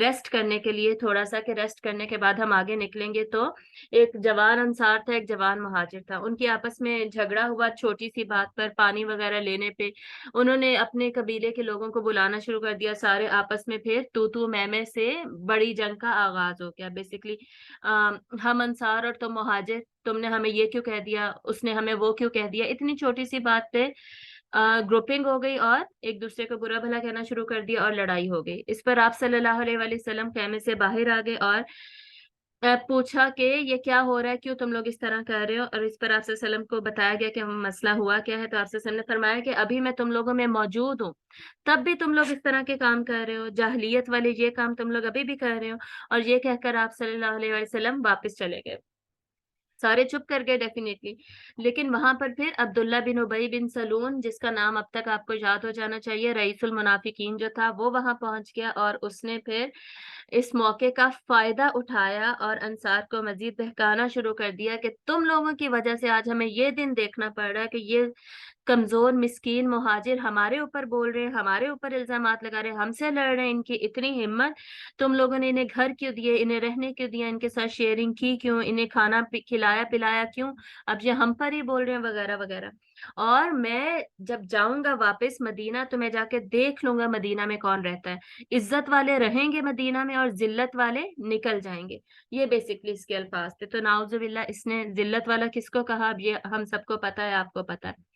Rest کرنے کے لیے تھوڑا سا، کہ ریسٹ کرنے کے بعد ہم آگے نکلیں گے. تو ایک جوان انصار تھا، ایک جوان مہاجر تھا، ان کی آپس میں جھگڑا ہوا چھوٹی سی بات پر، پانی وغیرہ لینے پہ. انہوں نے اپنے قبیلے کے لوگوں کو بلانا شروع کر دیا، سارے آپس میں پھر تو میں سے بڑی جنگ کا آغاز ہو گیا بیسیکلی. ہم انصار اور تم مہاجر، تم نے ہمیں یہ کیوں کہہ دیا، اس نے ہمیں وہ کیوں کہہ دیا. اتنی چھوٹی سی بات پہ گروپنگ ہو گئی اور ایک دوسرے کو برا بھلا کہنا شروع کر دیا اور لڑائی ہو گئی. اس پر آپ صلی اللہ علیہ وآلہ وسلم خیمے سے باہر آ گئے اور پوچھا کہ یہ کیا ہو رہا ہے، کیوں تم لوگ اس طرح کر رہے ہو. اور اس پر آپ صلی اللہ علیہ وسلم کو بتایا گیا کہ مسئلہ ہوا کیا ہے. تو آپ صلی اللہ علیہ وسلم نے فرمایا کہ ابھی میں تم لوگوں میں موجود ہوں، تب بھی تم لوگ اس طرح کے کام کر رہے ہو، جاہلیت والے یہ کام تم لوگ ابھی بھی کر رہے ہو. اور یہ کہہ کر آپ صلی اللہ علیہ وسلم واپس چلے گئے. سارے چپ کر گئے ڈیفینیٹلی. لیکن وہاں پر پھر عبداللہ بن ابی بن سلول، جس کا نام اب تک آپ کو یاد ہو جانا چاہیے، رئیس المنافقین جو تھا، وہ وہاں پہنچ گیا اور اس نے پھر اس موقع کا فائدہ اٹھایا اور انصار کو مزید بہکانا شروع کر دیا کہ تم لوگوں کی وجہ سے آج ہمیں یہ دن دیکھنا پڑ رہا ہے کہ یہ کمزور مسکین مہاجر ہمارے اوپر بول رہے ہیں، ہمارے اوپر الزامات لگا رہے ہیں، ہم سے لڑ رہے ہیں. ان کی اتنی ہمت، تم لوگوں نے انہیں گھر کیوں دیے، انہیں رہنے کیوں دیا، ان کے ساتھ شیئرنگ کی کیوں، انہیں کھانا کھلایا پلایا کیوں، اب یہ ہم پر ہی بول رہے ہیں وغیرہ وغیرہ. اور میں جب جاؤں گا واپس مدینہ تو میں جا کے دیکھ لوں گا مدینہ میں کون رہتا ہے. عزت والے رہیں گے مدینہ میں اور ذلت والے نکل جائیں گے. یہ بیسکلی اس کے الفاظ تھے. تو نعوذ باللہ اس نے ذلت والا کس کو کہا، اب یہ ہم سب کو پتا ہے، آپ کو پتا ہے.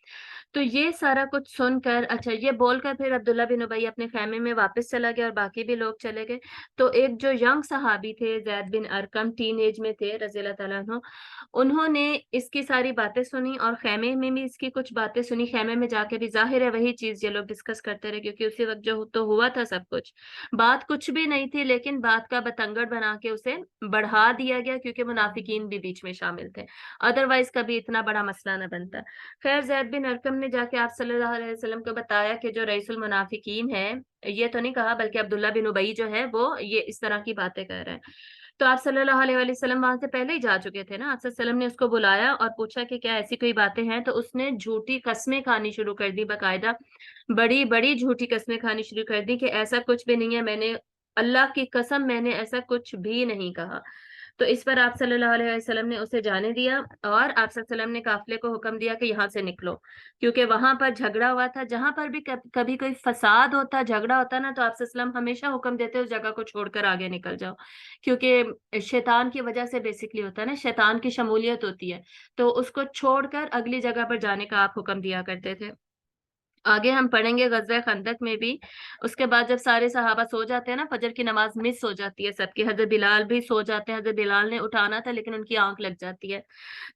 تو یہ سارا کچھ سن کر، اچھا یہ بول کر پھر عبداللہ بن ابی اپنے خیمے میں واپس چلا گیا اور باقی بھی لوگ چلے گئے. تو ایک جو ینگ صحابی تھے، زید بن ارقم، ٹین ایج میں تھے رضی اللہ تعالیٰ عنہ، انہوں نے اس کی ساری باتیں سنی اور خیمے میں بھی اس کی کچھ باتیں سنی. خیمے میں جا کے بھی ظاہر ہے وہی چیز یہ لوگ ڈسکس کرتے رہے، کیونکہ اسی وقت جو تو ہوا تھا سب کچھ، بات کچھ بھی نہیں تھی لیکن بات کا بتنگڑ بنا کے اسے بڑھا دیا گیا، کیونکہ منافقین بھی بیچ میں شامل تھے، ادروائز کبھی اتنا بڑا مسئلہ نہ بنتا. خیر زید بن ارقم نے جا کے آپ صلی اللہ علیہ وسلم کو بتایا کہ جو رئیس المنافقین ہے، یہ تو نہیں کہا بلکہ عبداللہ بن ابی جو ہے وہ یہ اس طرح کی باتیں کر رہا ہے. تو آپ صلی اللہ علیہ وآلہ وسلم وہاں سے پہلے ہی جا چکے تھے نا. آپ صلی اللہ علیہ وسلم نے اس کو بلایا اور پوچھا کہ کیا ایسی کوئی باتیں ہیں. تو اس نے جھوٹی قسمیں کھانی شروع کر دی، باقاعدہ بڑی بڑی جھوٹی قسمیں کھانی شروع کر دی کہ ایسا کچھ بھی نہیں ہے، میں نے اللہ کی قسم میں نے ایسا کچھ بھی نہیں کہا. تو اس پر آپ صلی اللہ علیہ وسلم نے اسے جانے دیا اور آپ صلی اللہ علیہ وسلم نے قافلے کو حکم دیا کہ یہاں سے نکلو، کیونکہ وہاں پر جھگڑا ہوا تھا. جہاں پر بھی کبھی کوئی فساد ہوتا، جھگڑا ہوتا نا، تو آپ صلی اللہ علیہ وسلم ہمیشہ حکم دیتے اس جگہ کو چھوڑ کر آگے نکل جاؤ، کیونکہ شیطان کی وجہ سے بیسکلی ہوتا ہے نا، شیطان کی شمولیت ہوتی ہے، تو اس کو چھوڑ کر اگلی جگہ پر جانے کا آپ حکم دیا کرتے تھے. آگے ہم پڑھیں گے غزوہ خندق میں بھی. اس کے بعد جب سارے صحابہ سو جاتے ہیں نا، فجر کی نماز مس ہو جاتی ہے سب کی، حضرت بلال بھی سو جاتے ہیں، حضرت بلال نے اٹھانا تھا لیکن ان کی آنکھ لگ جاتی ہے.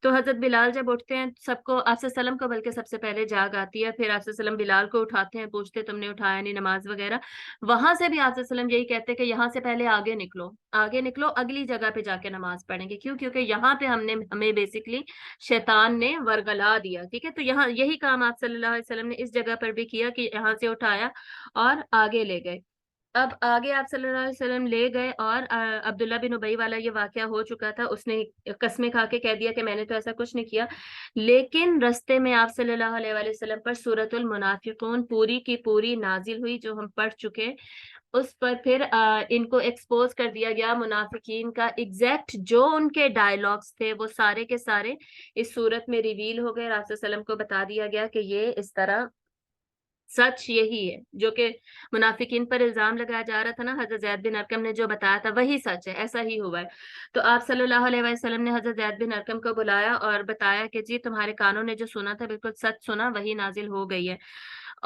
تو حضرت بلال جب اٹھتے ہیں سب کو، آپ صلی اللہ علیہ وسلم کو بلکہ سب سے پہلے جاگ آتی ہے، پھر آپ صلی اللہ علیہ وسلم بلال کو اٹھاتے ہیں، پوچھتے تم نے اٹھایا نہیں نماز وغیرہ. وہاں سے بھی آپ صلی اللہ علیہ وسلم یہی کہتے ہیں کہ یہاں سے پہلے آگے نکلو، آگے نکلو، اگلی جگہ پہ جا کے نماز پڑھیں گے. کیوں؟ کیونکہ یہاں پہ ہمیں بیسکلی شیطان نے ورگلا دیا. ٹھیک ہے، تو یہاں یہی کام آپ صلی اللہ علیہ وسلم نے اس جگہ پر بھی کیا کہ یہاں سے اٹھایا اور آگے لے گئے. اب آگے آپ صلی اللہ علیہ وسلم لے گئے اور عبداللہ بن ابی والا یہ واقعہ ہو چکا تھا. اس نے قسمیں کھا کے کہہ دیا کہ میں نے تو ایسا کچھ نہیں کیا. لیکن رستے میں آپ صلی اللہ علیہ وآلہ وسلم پر سورۃ المنافقون پوری کی پوری نازل ہوئی، جو ہم پڑھ چکے. اس پر پھر ان کو ایکسپوز کر دیا گیا منافقین کا ایگزیکٹ جو ان کے ڈائلاگس تھے وہ سارے کے سارے اس صورت میں ریویل ہو گئے. آپ صلی اللہ علیہ وسلم کو بتا دیا گیا کہ یہ اس طرح سچ یہی ہے جو کہ منافقین پر الزام لگایا جا رہا تھا نا، حضرت زید بن ارقم نے جو بتایا تھا وہی سچ ہے، ایسا ہی ہوا ہے. تو آپ صلی اللہ علیہ وسلم نے حضرت زید بن ارقم کو بلایا اور بتایا کہ جی تمہارے کانوں نے جو سنا تھا بالکل سچ سنا، وہی نازل ہو گئی ہے.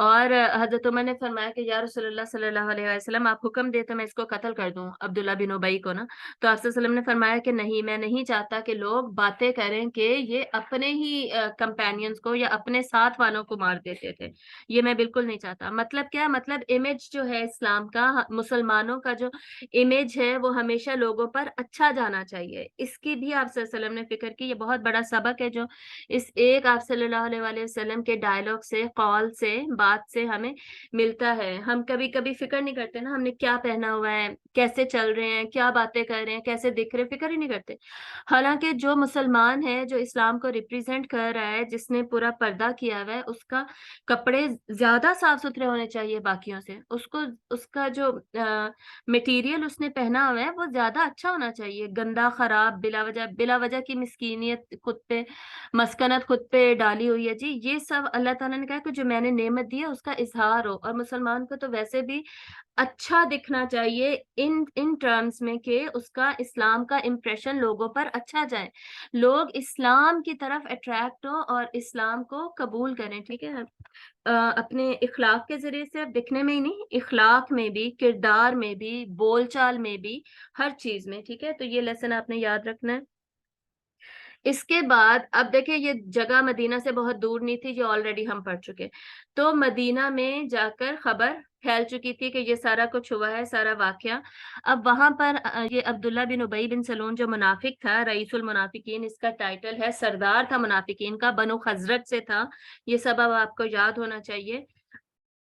اور حضرت عمر نے فرمایا کہ یا رسول اللہ صلی اللہ علیہ وسلم آپ حکم دے تو میں اس کو قتل کر دوں، عبداللہ بن ابی کو نا. تو آپ صلی اللہ علیہ وسلم نے فرمایا کہ نہیں، میں نہیں چاہتا کہ لوگ باتیں کریں کہ یہ اپنے ہی کمپینینز کو یا اپنے ساتھ والوں کو مار دیتے تھے. یہ میں بالکل نہیں چاہتا. مطلب کیا؟ مطلب امیج جو ہے اسلام کا، مسلمانوں کا جو امیج ہے وہ ہمیشہ لوگوں پر اچھا جانا چاہیے. اس کی بھی آپ صلی اللہ علیہ وسلم نے فکر کی. یہ بہت بڑا سبق ہے جو اس ایک آپ صلی اللہ علیہ وسلم کے ڈائلاگ سے، قول سے، بات سے ہمیں ملتا ہے. ہم کبھی کبھی فکر نہیں کرتے نا ہم نے کیا پہنا ہوا ہے, کیسے چل رہے ہیں, کیا باتیں کر رہے ہیں, کیسے دکھ رہے ہیں, فکر ہی نہیں کرتے. حالانکہ جو مسلمان ہے, جو اسلام کو ریپریزینٹ کر رہا ہے, جس نے پورا پردہ کیا ہوا ہے, اس کا کپڑے زیادہ صاف ستھرے ہونے چاہیے باقیوں سے. اس کا جو مٹیریل اس نے پہنا ہوا ہے وہ زیادہ اچھا ہونا چاہیے. گندا, خراب, بلا وجہ کی مسکینیت خود پہ, مسکنت خود پہ ڈالی ہوئی ہے. جی یہ سب اللہ تعالیٰ نے کہا کہ جو میں نے نعمت دی ہے اس کا اظہار ہو. اور مسلمان کو تو ویسے بھی اچھا دکھنا چاہیے ان ٹرمز میں کہ اس کا اسلام کا امپریشن لوگوں پر اچھا جائے, لوگ اسلام کی طرف اٹریکٹ ہو اور اسلام کو قبول کریں. ٹھیک ہے, اپنے اخلاق کے ذریعے سے دکھنے میں ہی نہیں, اخلاق میں بھی, کردار میں بھی, بول چال میں بھی, ہر چیز میں. ٹھیک ہے, تو یہ لیسن آپ نے یاد رکھنا ہے. اس کے بعد اب دیکھیں یہ جگہ مدینہ سے بہت دور نہیں تھی, یہ آلریڈی ہم پڑھ چکے. تو مدینہ میں جا کر خبر پھیل چکی تھی کہ یہ سارا کچھ ہوا ہے, سارا واقعہ. اب وہاں پر یہ عبداللہ بن ابی بن سلول جو منافق تھا, رئیس المنافقین اس کا ٹائٹل ہے, سردار تھا منافقین کا, بنو خزرج سے تھا. یہ سب اب آپ کو یاد ہونا چاہیے.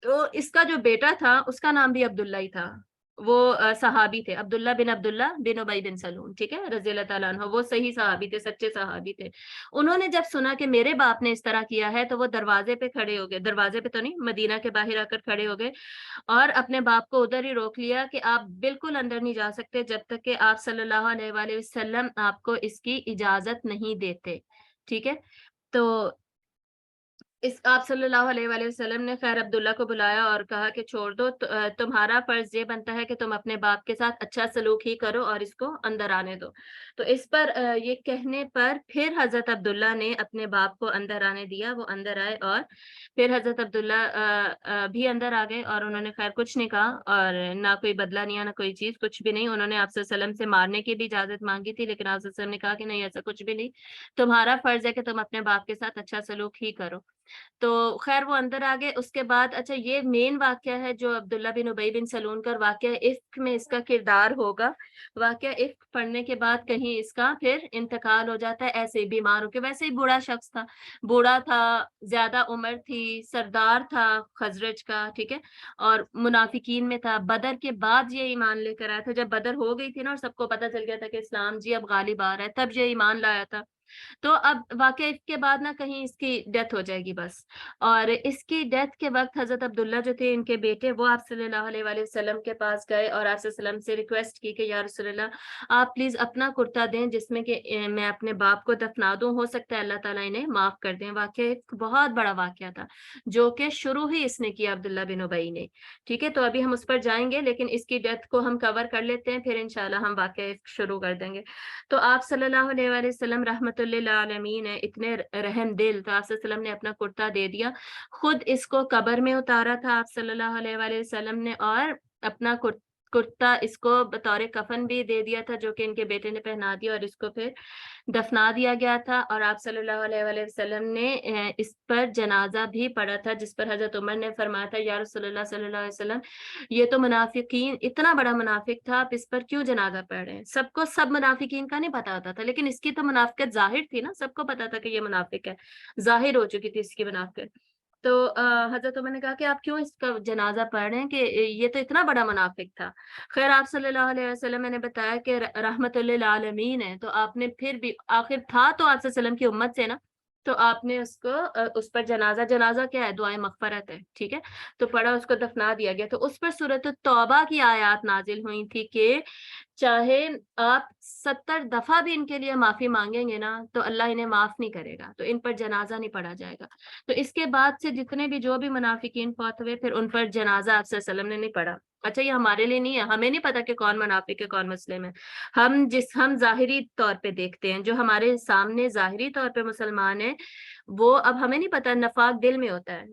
تو اس کا جو بیٹا تھا اس کا نام بھی عبداللہ ہی تھا. وہ صحابی تھے, عبداللہ بن ابی بن سلول, ٹھیک ہے, رضی اللہ تعالیٰ عنہ. وہ صحیح صحابی تھے, سچے صحابی تھے. انہوں نے جب سنا کہ میرے باپ نے اس طرح کیا ہے تو وہ دروازے پہ کھڑے ہو گئے, دروازے پہ تو نہیں, مدینہ کے باہر آ کر کھڑے ہو گئے اور اپنے باپ کو ادھر ہی روک لیا کہ آپ بالکل اندر نہیں جا سکتے جب تک کہ آپ صلی اللہ علیہ وآلہ وسلم آپ کو اس کی اجازت نہیں دیتے. ٹھیک ہے, تو آپ صلی اللہ علیہ وآلہ وسلم نے خیر عبداللہ کو بلایا اور کہا کہ چھوڑ دو, تمہارا فرض یہ بنتا ہے کہ تم اپنے باپ کے ساتھ اچھا سلوک ہی کرو اور اس کو اندر آنے دو. تو اس پر یہ کہنے پر پھر حضرت عبداللہ نے اپنے باپ کو اندر آنے دیا, وہ اندر آئے اور پھر حضرت عبداللہ بھی اندر آ گئے اور انہوں نے خیر کچھ نہیں کہا اور نہ کوئی بدلہ نہیں, نہ کوئی چیز, کچھ بھی نہیں. انہوں نے آپ صلی اللہ علیہ وسلم سے مارنے کی بھی اجازت مانگی تھی لیکن آپ صلی اللہ علیہ وسلم نے کہا کہ نہیں, ایسا کچھ بھی نہیں, تمہارا فرض ہے کہ تم اپنے باپ کے ساتھ اچھا سلوک ہی کرو. تو خیر وہ اندر آ گئے. اس کے بعد اچھا یہ مین واقعہ ہے جو عبداللہ بن ابی بن سلول کا واقعہ عفق میں اس کا کردار ہوگا. واقعہ عفق پڑھنے کے بعد کہیں اس کا پھر انتقال ہو جاتا ہے, ایسے ہی بیمار ہو کے. ویسے ہی بوڑھا شخص تھا, بوڑھا تھا, زیادہ عمر تھی, سردار تھا خزرج کا, ٹھیک ہے, اور منافقین میں تھا. بدر کے بعد یہ ایمان لے کر آیا تھا, جب بدر ہو گئی تھی نا اور سب کو پتہ چل گیا تھا کہ اسلام جی اب غالب آ رہا ہے, تب یہ ایمان لایا تھا. تو اب واقعہ اس کے بعد نہ کہیں اس کی ڈیتھ ہو جائے گی بس. اور اس کی ڈیتھ کے وقت حضرت عبداللہ جو تھے ان کے بیٹے, وہ آپ صلی اللہ علیہ وآلہ وسلم کے پاس گئے اور آپ صلی اللہ علیہ وسلم سے ریکویسٹ کی کہ یا رسول اللہ آپ پلیز اپنا کرتا دیں جس میں کہ میں اپنے باپ کو دفنا دوں, ہو سکتا ہے اللہ تعالیٰ انہیں معاف کر دیں. واقعہ ایک بہت بڑا واقعہ تھا جو کہ شروع ہی اس نے کیا, عبداللہ بن ابی نے. ٹھیک ہے, تو ابھی ہم اس پر جائیں گے لیکن اس کی ڈیتھ کو ہم کور کر لیتے ہیں, پھر انشاءاللہ ہم واقعہ شروع کر دیں گے. تو آپ صلی اللہ علیہ وآلہ وسلم رحمت للعالمین ہے, اتنے رحم دل, تو آپ صلی اللہ علیہ وسلم نے اپنا کرتا دے دیا, خود اس کو قبر میں اتارا تھا آپ صلی اللہ علیہ وآلہ وسلم نے, اور اپنا کرتا اس کو بطور کفن بھی دے دیا تھا جو کہ ان کے بیٹے نے پہنا دیا, اور اس کو پھر دفنا دیا گیا تھا. اور آپ صلی اللہ علیہ وآلہ وسلم نے اس پر جنازہ بھی پڑھا تھا, جس پر حضرت عمر نے فرمایا تھا یا رسول اللہ صلی اللہ علیہ وسلم یہ تو منافقین, اتنا بڑا منافق تھا, آپ اس پر کیوں جنازہ پڑھ رہے ہیں. سب کو سب منافقین کا نہیں پتا ہوتا تھا, لیکن اس کی تو منافقت ظاہر تھی نا, سب کو پتا تھا کہ یہ منافق ہے, ظاہر ہو چکی تھی اس کی منافقت. تو حضرت عمر نے کہا کہ آپ کیوں اس کا جنازہ پڑھ رہے ہیں کہ یہ تو اتنا بڑا منافق تھا. خیر آپ صلی اللہ علیہ وسلم نے بتایا کہ رحمت للعالمین ہے, تو آپ نے پھر بھی آخر تھا تو آپ صلی اللہ علیہ وسلم کی امت سے نا, تو آپ نے اس کو اس پر جنازہ کیا ہے, دعائیں مغفرت ہے, ٹھیک ہے, تو پڑھا, اس کو دفنا دیا گیا. تو اس پر سورۃ التوبہ کی آیات نازل ہوئی تھی کہ چاہے آپ 70 دفعہ بھی ان کے لیے معافی مانگیں گے نا تو اللہ انہیں معاف نہیں کرے گا, تو ان پر جنازہ نہیں پڑھا جائے گا. تو اس کے بعد سے جتنے بھی جو بھی منافقین فوت ہوئے پھر ان پر جنازہ آپ صلی اللہ علیہ وسلم نے نہیں پڑھا. اچھا یہ ہمارے لیے نہیں ہے, ہمیں نہیں پتا کہ کون منافق ہے کون مسلم ہے. ہم ظاہری طور پہ دیکھتے ہیں, جو ہمارے سامنے ظاہری طور پہ مسلمان ہیں وہ, اب ہمیں نہیں پتا نفاق دل میں ہوتا ہے,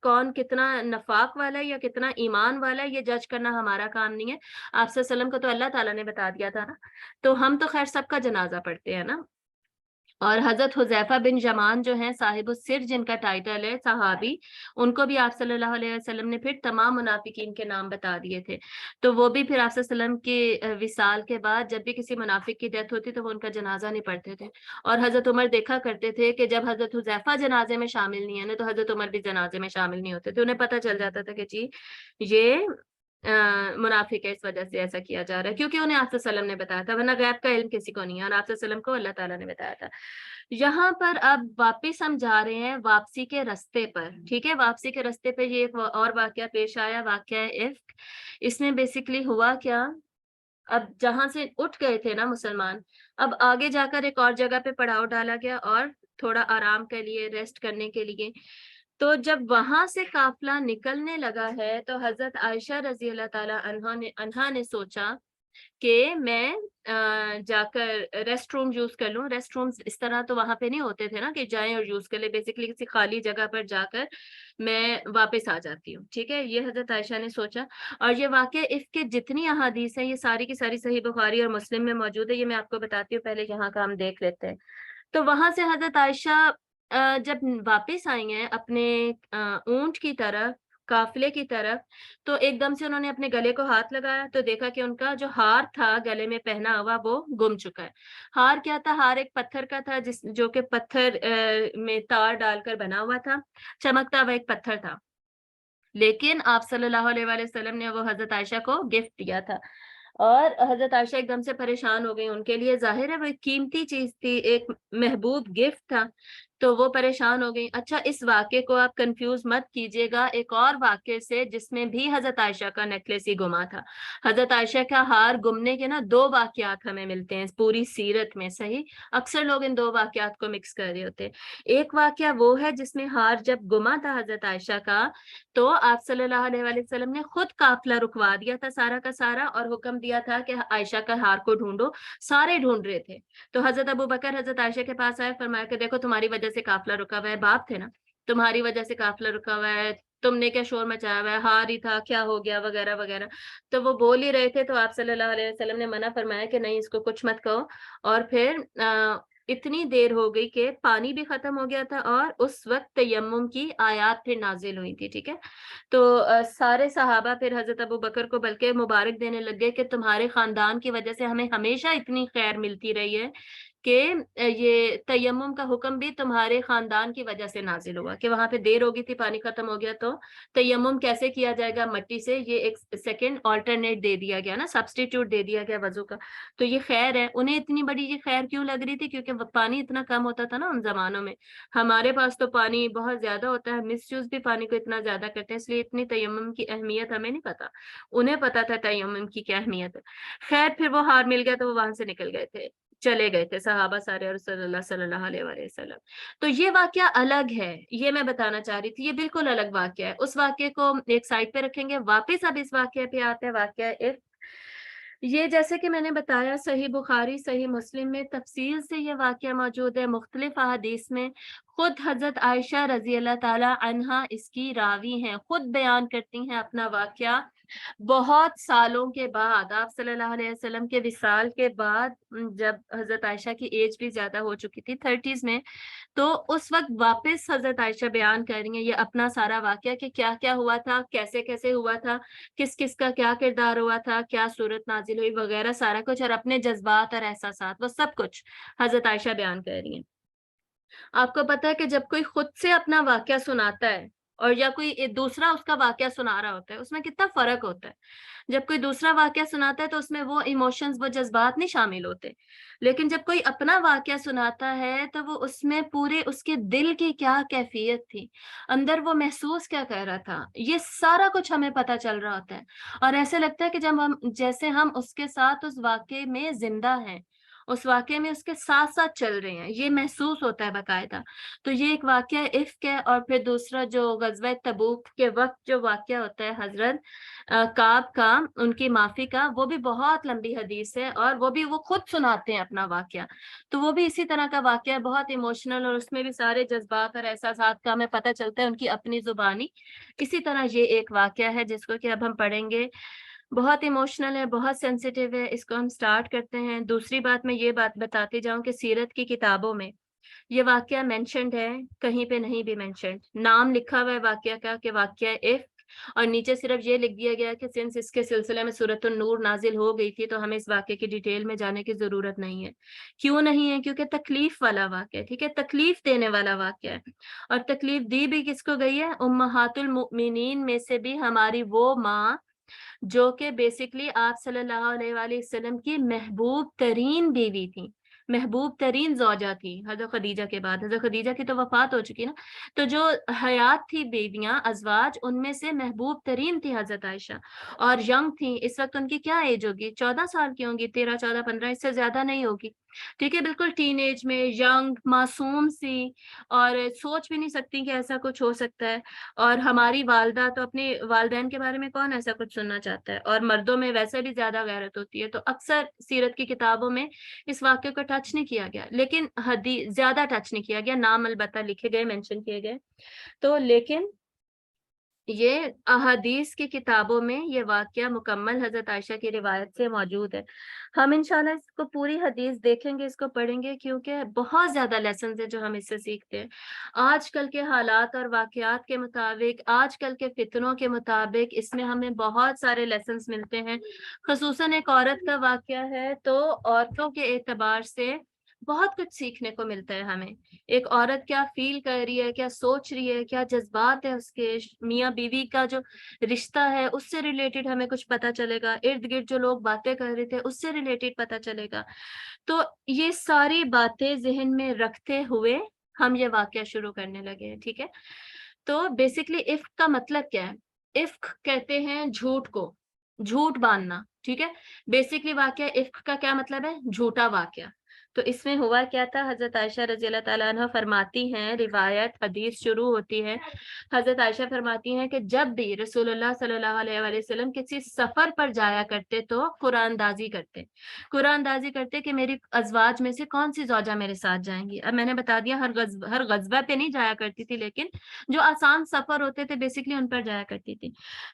کون کتنا نفاق والا ہے یا کتنا ایمان والا ہے, یہ جج کرنا ہمارا کام نہیں ہے. آپ صلی اللہ علیہ وسلم کو تو اللہ تعالیٰ نے بتا دیا تھا نا, تو ہم تو خیر سب کا جنازہ پڑھتے ہیں نا. اور حضرت حذیفہ بن یمان جو ہیں صاحب السر جن کا ٹائٹل ہے صحابی، ان کو بھی آپ صلی اللہ علیہ وسلم نے پھر تمام منافقین کے نام بتا دیے تھے. تو وہ بھی پھر آپ صلی اللہ علیہ وسلم کے وصال کے بعد جب بھی کسی منافق کی ڈیتھ ہوتی تو وہ ان کا جنازہ نہیں پڑھتے تھے. اور حضرت عمر دیکھا کرتے تھے کہ جب حضرت حذیفہ جنازے میں شامل نہیں ہے نا تو حضرت عمر بھی جنازے میں شامل نہیں ہوتے تھے. انہیں پتہ چل جاتا تھا کہ جی یہ منافق ہے، اس وجہ سے ایسا کیا جا رہا ہے، کیونکہ انہیں آپ صلی اللہ علیہ وسلم نے بتایا تھا، ورنہ غیب کا علم کسی کو نہیں ہے، اور آپ صلی اللہ علیہ وسلم کو اللہ تعالیٰ نے بتایا تھا. یہاں پر اب واپس ہم جا رہے ہیں واپسی کے رستے پر. ٹھیک ہے، واپسی کے رستے پہ یہ ایک اور واقعہ پیش آیا، واقعہ عفق. اس میں بیسیکلی ہوا کیا، اب جہاں سے اٹھ گئے تھے نا مسلمان، اب آگے جا کر ایک اور جگہ پہ پڑاؤ ڈالا گیا اور تھوڑا آرام کے لیے، ریسٹ کرنے کے لیے. تو جب وہاں سے قافلہ نکلنے لگا ہے تو حضرت عائشہ رضی اللہ تعالی عنہا نے سوچا کہ میں جا کر ریسٹ روم یوز کر لوں. ریسٹ روم اس طرح تو وہاں پہ نہیں ہوتے تھے نا کہ جائیں اور یوز کر لیں، بیسیکلی کسی خالی جگہ پر جا کر میں واپس آ جاتی ہوں. ٹھیک ہے، یہ حضرت عائشہ نے سوچا. اور یہ واقعہ عفق کے جتنی احادیث ہیں یہ ساری کی ساری صحیح بخاری اور مسلم میں موجود ہے. یہ میں آپ کو بتاتی ہوں، پہلے یہاں کا ہم دیکھ لیتے ہیں. تو وہاں سے حضرت عائشہ جب واپس آئی ہیں اپنے اونٹ کی طرف، قافلے کی طرف، تو ایک دم سے انہوں نے اپنے گلے کو ہاتھ لگایا تو دیکھا کہ ان کا جو ہار تھا گلے میں پہنا ہوا وہ گم چکا ہے. ہار کیا تھا؟ ہار ایک پتھر کا تھا جو کہ پتھر میں تار ڈال کر بنا ہوا تھا، چمکتا ہوا ایک پتھر تھا. لیکن آپ صلی اللہ علیہ وآلہ وسلم نے وہ حضرت عائشہ کو گفٹ دیا تھا. اور حضرت عائشہ ایک دم سے پریشان ہو گئی. ان کے لیے ظاہر ہے وہ ایک قیمتی چیز تھی، ایک محبوب گفٹ تھا، تو وہ پریشان ہو گئی. اچھا، اس واقعے کو آپ کنفیوز مت کیجیے گا ایک اور واقعے سے جس میں بھی حضرت عائشہ کا نیکلیس ہی گما تھا. حضرت عائشہ کا ہار گمنے کے نا دو واقعات ہمیں ملتے ہیں پوری سیرت میں. صحیح، اکثر لوگ ان دو واقعات کو مکس کر رہے ہوتے ہیں. ایک واقعہ وہ ہے جس میں ہار جب گما تھا حضرت عائشہ کا تو آپ صلی اللہ علیہ وآلہ وسلم نے خود قافلہ رکوا دیا تھا سارا کا سارا، اور حکم دیا تھا کہ عائشہ کا ہار کو ڈھونڈو. سارے ڈھونڈ رہے تھے. تو حضرت ابو بکر حضرت عائشہ کے پاس آئے، فرمایا کہ دیکھو تمہاری وجہ سے قافلہ رکا ہوا ہے. باپ تھے نا، تمہاری وجہ سے قافلہ رکا ہوا ہے، تم نے کیا شور مچایا ہوا ہے، ہار ہی تھا، کیا ہو گیا، وغیرہ وغیرہ. تو وہ بول ہی رہے تھے تو آپ صلی اللہ علیہ وسلم نے منع فرمایا کہ نہیں، اس کو کچھ مت کہو. اور پھر اتنی دیر ہو گئی کہ پانی بھی ختم ہو گیا تھا اور اس وقت تیمم کی آیات پھر نازل ہوئی تھی. ٹھیک ہے، تو سارے صحابہ پھر حضرت ابو بکر کو بلکہ مبارک دینے لگ گئے کہ تمہارے خاندان کی وجہ سے ہمیں ہمیشہ اتنی خیر ملتی رہی ہے کہ یہ تیمم کا حکم بھی تمہارے خاندان کی وجہ سے نازل ہوا، کہ وہاں پہ دیر ہو گئی تھی، پانی ختم ہو گیا، تو تیمم کیسے کیا جائے گا مٹی سے، یہ ایک سیکنڈ آلٹرنیٹ دے دیا گیا نا، سبسٹیٹیوٹ دے دیا گیا وضو کا. تو یہ خیر ہے. انہیں اتنی بڑی یہ خیر کیوں لگ رہی تھی؟ کیونکہ پانی اتنا کم ہوتا تھا نا ان زمانوں میں. ہمارے پاس تو پانی بہت زیادہ ہوتا ہے، مس یوز بھی پانی کو اتنا زیادہ کرتے ہیں، اس لیے اتنی تیمم کی اہمیت ہمیں نہیں پتا. انہیں پتا تھا تیمم کی کیا اہمیت ہے. خیر پھر وہ ہار مل گیا تو وہ وہاں سے نکل گئے تھے، چلے گئے تھے صحابہ سارے اور صلی اللہ علیہ وآلہ وسلم. تو یہ واقعہ الگ ہے، یہ میں بتانا چاہ رہی تھی، یہ بالکل الگ واقعہ ہے. اس واقعے کو ایک سائڈ پہ رکھیں گے. واپس اب اس واقعے پہ آتے ہیں، واقعہ یہ جیسے کہ میں نے بتایا صحیح بخاری صحیح مسلم میں تفصیل سے یہ واقعہ موجود ہے، مختلف احادیث میں. خود حضرت عائشہ رضی اللہ تعالی عنہا اس کی راوی ہیں، خود بیان کرتی ہیں اپنا واقعہ. بہت سالوں کے بعد، آپ صلی اللہ علیہ وسلم کے وصال کے بعد، جب حضرت عائشہ کی ایج بھی زیادہ ہو چکی تھی، 30s میں، تو اس وقت واپس حضرت عائشہ بیان کر رہی ہیں یہ اپنا سارا واقعہ کہ کیا کیا ہوا تھا، کیسے کیسے ہوا تھا، کس کس کا کیا کردار ہوا تھا، کیا صورت نازل ہوئی، وغیرہ سارا کچھ، اور اپنے جذبات اور احساسات وہ سب کچھ حضرت عائشہ بیان کر رہی ہیں. آپ کو پتا ہے کہ جب کوئی خود سے اپنا واقعہ سناتا ہے اور یا کوئی دوسرا اس کا واقعہ سنا رہا ہوتا ہے، اس میں کتنا فرق ہوتا ہے. جب کوئی دوسرا واقعہ سناتا ہے تو اس میں وہ ایموشنز، وہ جذبات نہیں شامل ہوتے. لیکن جب کوئی اپنا واقعہ سناتا ہے تو وہ اس میں پورے اس کے دل کی کیا کیفیت تھی، اندر وہ محسوس کیا کر رہا تھا، یہ سارا کچھ ہمیں پتہ چل رہا ہوتا ہے. اور ایسے لگتا ہے کہ جب ہم جیسے ہم اس کے ساتھ اس واقعے میں زندہ ہیں، اس واقعے میں اس کے ساتھ ساتھ چل رہے ہیں، یہ محسوس ہوتا ہے باقاعدہ. تو یہ ایک واقعہ عفق ہے. اور پھر دوسرا جو غزوہ تبوک کے وقت جو واقعہ ہوتا ہے حضرت کعب کا، ان کی معافی کا، وہ بھی بہت لمبی حدیث ہے اور وہ بھی وہ خود سناتے ہیں اپنا واقعہ. تو وہ بھی اسی طرح کا واقعہ ہے، بہت ایموشنل، اور اس میں بھی سارے جذبات اور احساسات کا ہمیں پتہ چلتا ہے ان کی اپنی زبانی. اسی طرح یہ ایک واقعہ ہے جس کو کہ اب ہم پڑھیں گے، بہت ایموشنل ہے، بہت سینسیٹیو ہے. اس کو ہم سٹارٹ کرتے ہیں. دوسری بات میں یہ بات بتاتی جاؤں کہ سیرت کی کتابوں میں یہ واقعہ مینشنڈ ہے، کہیں پہ نہیں بھی مینشنڈ، نام لکھا ہوا ہے واقعہ کا کہ واقعہ اف، اور نیچے صرف یہ لکھ دیا گیا کہ سنس اس کے سلسلے میں سورۃ النور نازل ہو گئی تھی تو ہمیں اس واقعے کی ڈیٹیل میں جانے کی ضرورت نہیں ہے۔ کیوں نہیں ہے؟ کیونکہ تکلیف والا واقعہ ہے، ٹھیک ہے، تکلیف دینے والا واقعہ ہے، اور تکلیف دی بھی کس کو گئی ہے؟ امہات المؤمنین میں سے بھی ہماری وہ ماں جو کہ بیسکلی آپ صلی اللہ علیہ وآلہ وسلم کی محبوب ترین بیوی تھی، محبوب ترین زوجہ تھی حضرت خدیجہ کے بعد۔ حضرت خدیجہ کی تو وفات ہو چکی نا، تو جو حیات تھی بیویاں ازواج، ان میں سے محبوب ترین تھی حضرت عائشہ، اور ینگ تھی۔ اس وقت ان کی کیا ایج ہوگی؟ 14 سال کی ہوں گی، 13 14 15، اس سے زیادہ نہیں ہوگی، ٹھیک ہے، بالکل ٹین ایج میں، ینگ معصوم سی، اور سوچ بھی نہیں سکتی کہ ایسا کچھ ہو سکتا ہے۔ اور ہماری والدہ تو اپنے والدین کے بارے میں کون ایسا کچھ سننا چاہتا ہے، اور مردوں میں ویسے بھی زیادہ غیرت ہوتی ہے، تو اکثر سیرت کی کتابوں میں اس واقعے کو ٹچ نہیں کیا گیا، لیکن حدیث زیادہ ٹچ نہیں کیا گیا، نام البتہ لکھے گئے، مینشن کیے گئے تو، لیکن یہ احادیث کی کتابوں میں یہ واقعہ مکمل حضرت عائشہ کی روایت سے موجود ہے۔ ہم انشاءاللہ اس کو پوری حدیث دیکھیں گے، اس کو پڑھیں گے، کیونکہ بہت زیادہ لیسنز ہیں جو ہم اس سے سیکھتے ہیں۔ آج کل کے حالات اور واقعات کے مطابق، آج کل کے فتنوں کے مطابق اس میں ہمیں بہت سارے لیسنز ملتے ہیں۔ خصوصاً ایک عورت کا واقعہ ہے تو عورتوں کے اعتبار سے بہت کچھ سیکھنے کو ملتا ہے ہمیں۔ ایک عورت کیا فیل کر رہی ہے، کیا سوچ رہی ہے، کیا جذبات ہے اس کے، میاں بیوی کا جو رشتہ ہے اس سے ریلیٹڈ ہمیں کچھ پتا چلے گا، ارد گرد جو لوگ باتیں کر رہے تھے اس سے ریلیٹڈ پتا چلے گا۔ تو یہ ساری باتیں ذہن میں رکھتے ہوئے ہم یہ واقعہ شروع کرنے لگے ہیں، ٹھیک ہے۔ تو بیسکلی عفق کا مطلب کیا ہے؟ عفق کہتے ہیں جھوٹ کو، جھوٹ باندھنا، ٹھیک ہے۔ بیسکلی واقعہ عفق کا کیا مطلب ہے؟ جھوٹا واقعہ۔ تو اس میں ہوا کیا تھا؟ حضرت عائشہ رضی اللہ تعالیٰ عنہ فرماتی ہیں، روایت حدیث شروع ہوتی ہے، حضرت عائشہ فرماتی ہیں کہ جب بھی رسول اللہ صلی اللہ علیہ وآلہ وسلم کسی سفر پر جایا کرتے تو قرآن دازی کرتے، قرآن دازی کرتے کہ میری ازواج میں سے کون سی زوجہ میرے ساتھ جائیں گی۔ اب میں نے بتا دیا ہر غزوہ پہ نہیں جایا کرتی تھی، لیکن جو آسان سفر ہوتے تھے بیسکلی ان پر جایا کرتی تھی۔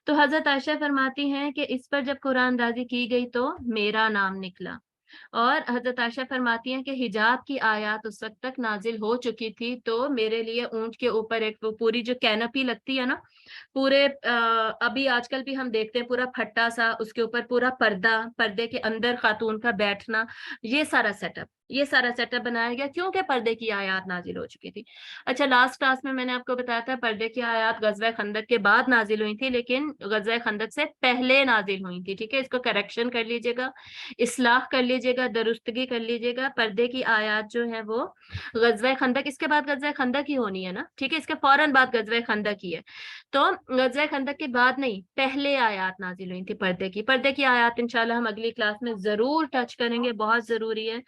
تو حضرت عائشہ فرماتی ہیں کہ اس پر جب قرآن دازی کی گئی تو میرا نام نکلا، اور حضرت عائشہ فرماتی ہیں کہ حجاب کی آیات اس وقت تک نازل ہو چکی تھی، تو میرے لیے اونٹ کے اوپر ایک وہ پوری جو کینوپی لگتی ہے نا، پورے ابھی آج کل بھی ہم دیکھتے ہیں پورا پھٹا سا، اس کے اوپر پورا پردہ، پردے کے اندر خاتون کا بیٹھنا، یہ سارا سیٹ اپ بنایا گیا کیونکہ پردے کی آیات نازل ہو چکی تھی۔ اچھا، لاسٹ کلاس میں نے آپ کو بتایا تھا پردے کی آیات غزوہ خندق کے بعد نازل ہوئی تھی، لیکن غزوہ خندق سے پہلے نازل ہوئی تھی، ٹھیک ہے، اس کو کریکشن کر لیجیے گا، اصلاح کر لیجیے گا، درستگی کر لیجیے گا۔ پردے کی آیات جو ہے وہ غزوہ خندق، اس کے بعد غزوہ خندق ہی ہونی ہے نا، ٹھیک ہے، اس کے فوراً بعد غزوہ خندق ہی ہے، تو غزوہ خندق کے بعد نہیں، پہلے آیات نازل ہوئی تھی پردے کی۔ پردے کی آیات انشاءاللہ ہم اگلی کلاس میں ضرور ٹچ کریں گے، بہت ضروری ہے،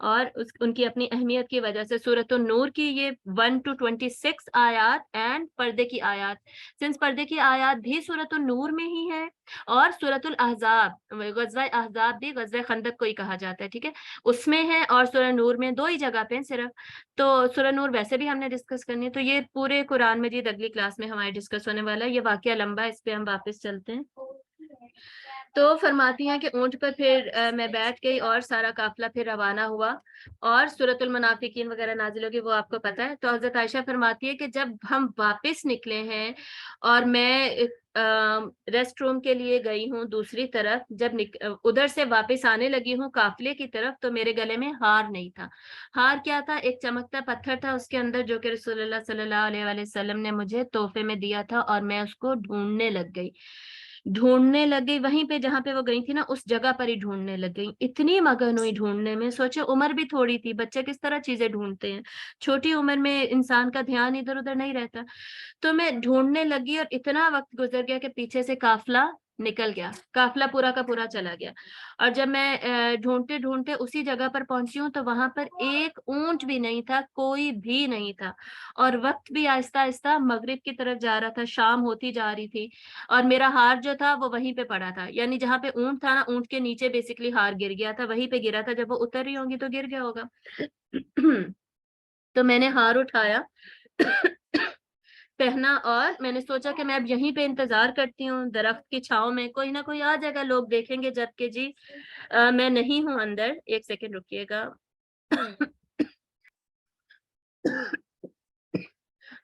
اور ان کی اپنی اہمیت کی وجہ سے سورۃ النور کی یہ 1 to 26 آیات اینڈ پردے کی آیات، سنس پردے کی آیات بھی سورۃ النور میں ہی ہے، اور سورۃ الاحزاب، غزوہ احزاب بھی غزوہ خندق کو ہی کہا جاتا ہے، ٹھیک ہے، اس میں ہے، اور سورہ نور میں، دو ہی جگہ پہ صرف۔ تو سورہ نور ویسے بھی ہم نے ڈسکس کرنی ہے، تو یہ پورے قرآن مجید اگلی کلاس میں ہمارے ڈسکس ہونے والا ہے۔ یہ واقعہ لمبا ہے، اس پہ ہم واپس چلتے ہیں۔ تو فرماتی ہیں کہ اونٹ پر پھر میں بیٹھ گئی اور سارا قافلہ پھر روانہ ہوا، اور سورۃ المنافقین وغیرہ نازل ہوگی، وہ آپ کو پتہ ہے۔ تو حضرت عائشہ فرماتی ہے کہ جب ہم واپس نکلے ہیں اور میں ریسٹ روم کے لیے گئی ہوں دوسری طرف، جب ادھر سے واپس آنے لگی ہوں قافلے کی طرف، تو میرے گلے میں ہار نہیں تھا۔ ہار کیا تھا؟ ایک چمکتا پتھر تھا اس کے اندر، جو کہ رسول اللہ صلی اللہ علیہ وآلہ وسلم نے مجھے تحفے میں دیا تھا، اور میں اس کو ڈھونڈنے لگ گئی وہیں پہ جہاں پہ وہ گئی تھی نا، اس جگہ پر ہی ڈھونڈنے لگ گئی، اتنی مگن ہوئی ڈھونڈنے میں۔ سوچے عمر بھی تھوڑی تھی، بچے کس طرح چیزیں ڈھونڈتے ہیں، چھوٹی عمر میں انسان کا دھیان ادھر ادھر نہیں رہتا، تو میں ڈھونڈنے لگی، اور اتنا وقت گزر گیا کہ پیچھے سے قافلہ نکل گیا، قافلہ پورا کا پورا چلا گیا، اور جب میں ڈھونڈتے ڈھونڈتے اسی جگہ پر پہنچی ہوں تو وہاں پر ایک اونٹ بھی نہیں تھا، کوئی بھی نہیں تھا، اور وقت بھی آہستہ آہستہ مغرب کی طرف جا رہا تھا، شام ہوتی جا رہی تھی، اور میرا ہار جو تھا وہ وہیں پہ پڑا تھا، یعنی جہاں پہ اونٹ تھا نا، اونٹ کے نیچے بیسکلی ہار گر گیا تھا، وہیں پہ گرا تھا، جب وہ اتر رہی ہوں گی تو گر گیا ہوگا۔ تو میں نے ہار اٹھایا، پہنا، اور میں نے سوچا کہ میں اب یہیں پہ انتظار کرتی ہوں درخت کی چھاؤں میں، کوئی نہ کوئی آ جائے گا، لوگ دیکھیں گے، جبکہ جی میں نہیں ہوں اندر، ایک سیکنڈ رکیے گا۔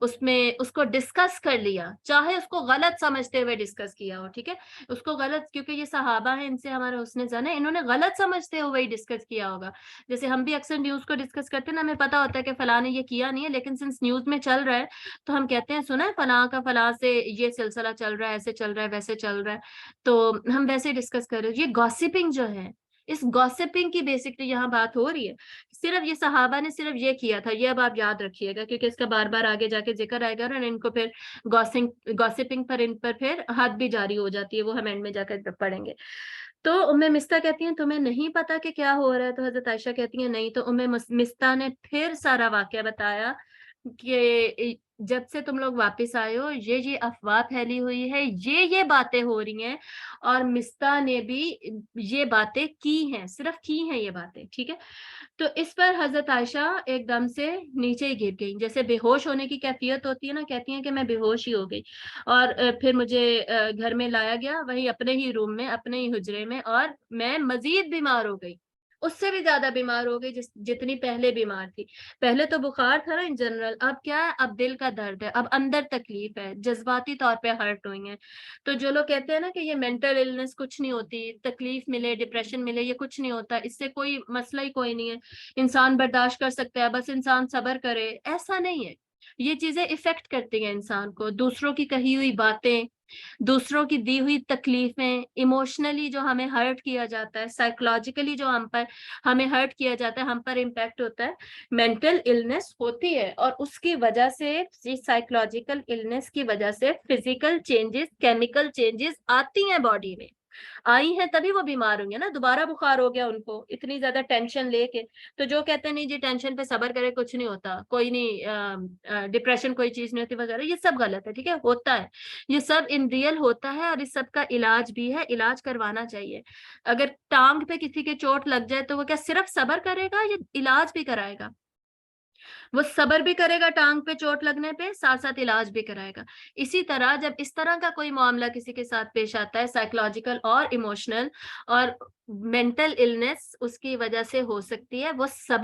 اس میں اس کو ڈسکس کر لیا، چاہے اس کو غلط سمجھتے ہوئے ڈسکس کیا ہو، ٹھیک ہے، اس کو غلط، کیونکہ یہ صحابہ ہیں، ان سے ہمارا حسن ظن ہے، انہوں نے غلط سمجھتے ہوئے ہی ڈسکس کیا ہوگا. جیسے ہم بھی اکثر نیوز کو ڈسکس کرتے ہیں نا، ہمیں پتا ہوتا ہے کہ فلاں نے یہ کیا نہیں ہے، لیکن سنس نیوز میں چل رہا ہے تو ہم کہتے ہیں سنا ہے فلاں کا فلاں سے یہ سلسلہ چل رہا ہے، ایسے چل رہا ہے، ویسے چل رہا ہے، تو ہم ویسے ڈسکس کر رہے ہیں. یہ گاسپنگ جو ہے، اس گاسپنگ کی بیسکلی یہاں بات ہو رہی ہے. صرف یہ صحابہ نے صرف یہ کیا تھا، یہ اب آپ یاد رکھیے گا، کیونکہ اس کا بار بار آگے جا کے ذکر آئے گا اور ان کو پھر گاسپنگ پر ان پر پھر حد بھی جاری ہو جاتی ہے، وہ ہم اینڈ میں جا کر پڑھیں گے. تو مستہ کہتی ہیں تمہیں نہیں پتا کہ کیا ہو رہا ہے؟ تو حضرت عائشہ کہتی ہیں نہیں. تو مستہ نے پھر سارا واقعہ بتایا کہ جب سے تم لوگ واپس آئے ہو یہ افواہ پھیلی ہوئی ہے، یہ باتیں ہو رہی ہیں، اور مستہ نے بھی یہ باتیں کی ہیں، صرف کی ہیں یہ باتیں، ٹھیک ہے. تو اس پر حضرت عائشہ ایک دم سے نیچے ہی گر گئی، جیسے بے ہوش ہونے کی کیفیت ہوتی ہے نا، کہتی ہیں کہ میں بے ہوش ہی ہو گئی. اور پھر مجھے گھر میں لایا گیا، وہی اپنے ہی روم میں، اپنے ہی حجرے میں، اور میں مزید بیمار ہو گئی، اس سے بھی زیادہ بیمار ہو گئی جتنی پہلے بیمار تھی. پہلے تو بخار تھا نا ان جنرل، اب کیا ہے، اب دل کا درد ہے، اب اندر تکلیف ہے، جذباتی طور پہ ہرٹ ہوئی ہیں. تو جو لوگ کہتے ہیں نا کہ یہ مینٹل النس کچھ نہیں ہوتی، تکلیف ملے، ڈپریشن ملے، یہ کچھ نہیں ہوتا، اس سے کوئی مسئلہ ہی کوئی نہیں ہے، انسان برداشت کر سکتا ہے، بس انسان صبر کرے، ایسا نہیں ہے. یہ چیزیں افیکٹ کرتی ہیں انسان کو، دوسروں کی کہی ہوئی باتیں، دوسروں کی دی ہوئی تکلیفیں، ایموشنلی جو ہمیں ہرٹ کیا جاتا ہے، سائیکولوجیکلی جو ہمیں ہرٹ کیا جاتا ہے، ہم پر امپیکٹ ہوتا ہے، مینٹل النس ہوتی ہے. اور اس کی وجہ سے، سائیکولوجیکل النس کی وجہ سے فزیکل چینجز، کیمیکل چینجز آتی ہیں باڈی میں، آئی ہیں تبھی وہ بیمار ہوں گے نا. دوبارہ بخار ہو گیا ان کو اتنی زیادہ ٹینشن لے کے. تو جو کہتے ہیں نہیں جی ٹینشن پہ صبر کرے کچھ نہیں ہوتا، کوئی نہیں، ڈپریشن کوئی چیز نہیں ہوتی وغیرہ، یہ سب غلط ہے، ٹھیک ہے، ہوتا ہے، یہ سب ان ریئل ہوتا ہے، اور اس سب کا علاج بھی ہے، علاج کروانا چاہیے. اگر ٹانگ پہ کسی کے چوٹ لگ جائے تو وہ کیا صرف صبر کرے گا یا علاج بھی کرائے گا؟ وہ صبر بھی کرے گا ٹانگ پہ چوٹ لگنے پہ، ساتھ ساتھ علاج بھی کرائے گا. اسی طرح جب اس طرح کا کوئی معاملہ کسی کے ساتھ پیش آتا ہے، سائیکولوجیکل اور ایموشنل اور مینٹل النس اس کی وجہ سے ہو سکتی ہے، وہ صبر